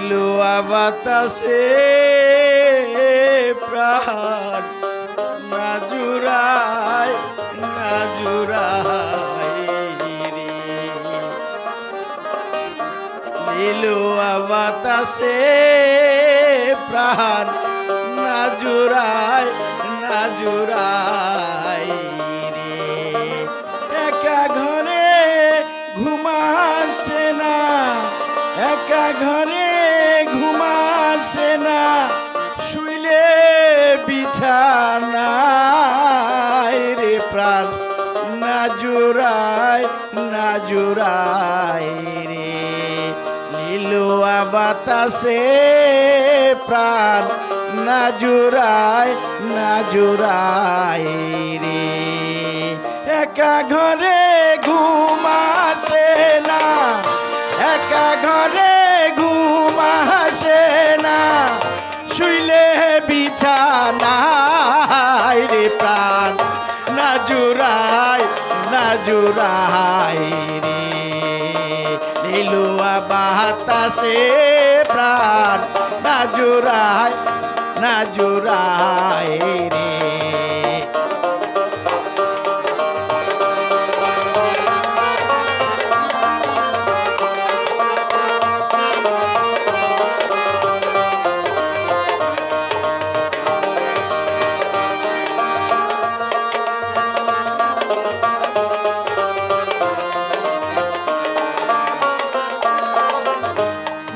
নীলুয়া বাতাসে প্রাণ না জুড়ায় না জুড়ায় রে। নীলুয়া বাতাসে প্রাণ না জুড়ায় না জুড়ায় রে। একা ঘরে ঘুমাসে না, একা ঘরে ঘুমাসে না, শুইলে বিছানায় রে। প্রাণ না জুড়ায় না জুড়ায় রে। নীলুয়া বাতাসে প্রাণ না জুড়ায় না জুড়ায় রে। একা ঘরে ঘুমাসে না, একা ঘরে ঘুমাসে না, শুইলে বিছানায় রে। প্রাণ না জুড়ায় না জুড়ায় রে। নীলুয়া বাতাসে প্রাণ না জুড়ায় না জুড়ায় রে।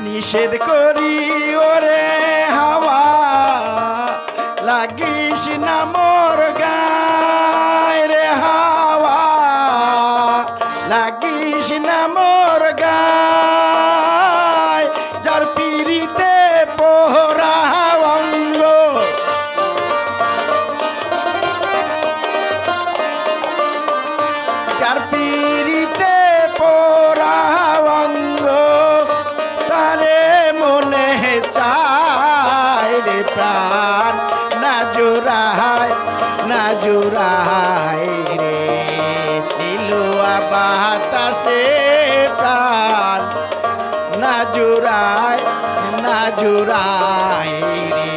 নিষেধ করি ওরে হাওয়া, লাগিস না মোর গায় রে। হাওয়া লাগিস না মোর গায়, যার পিড়িতে পোহরা অঙ্গ, যার পিড়িতে পোহরা অঙ্গ, তারে মনে চায় রে। প্রাণ না জুড়ায় না জুড়ায় রে। নীলুয়া বাতাসে প্রাণ না জুড়ায় না জুড়ায় রে।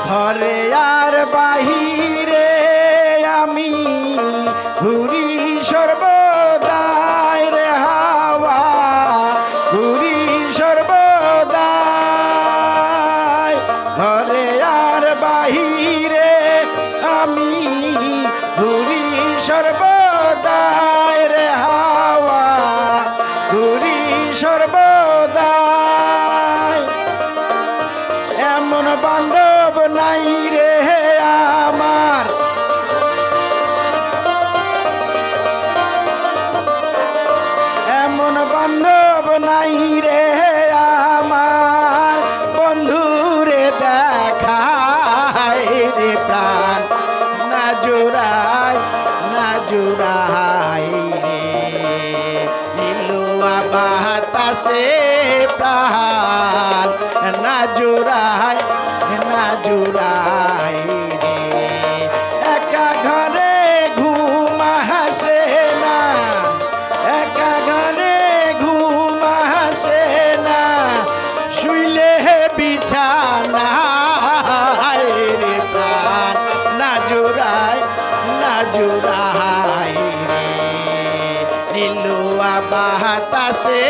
ঘরে আর বাহিরে আমি ঘুরি সর্বদাই রে। হাওয়া ঘুরি সর্বদাই, ঘরে আর বাহিরে আমি ঘুরি সর্বদাই রে। হাওয়া ঘুরি সর্বদাই, এমন বান্ধব নাই রে আমার, এমন বান্ধব নাই রে আমার, বন্ধুরে দেখায় রে। প্রাণ না জুড়ায় না জুড়ায় রে। নীলুয়া বাতাসে প্রাণ না জুড়ায় না জুড়ায় রে। একা ঘরে ঘুমাসে না, একা ঘরে ঘুমাসে না, শুইলে বিছানায় রে। প্রাণ না জুড়ায় না জুড়ায় রে। নীলুয়া বাতাসে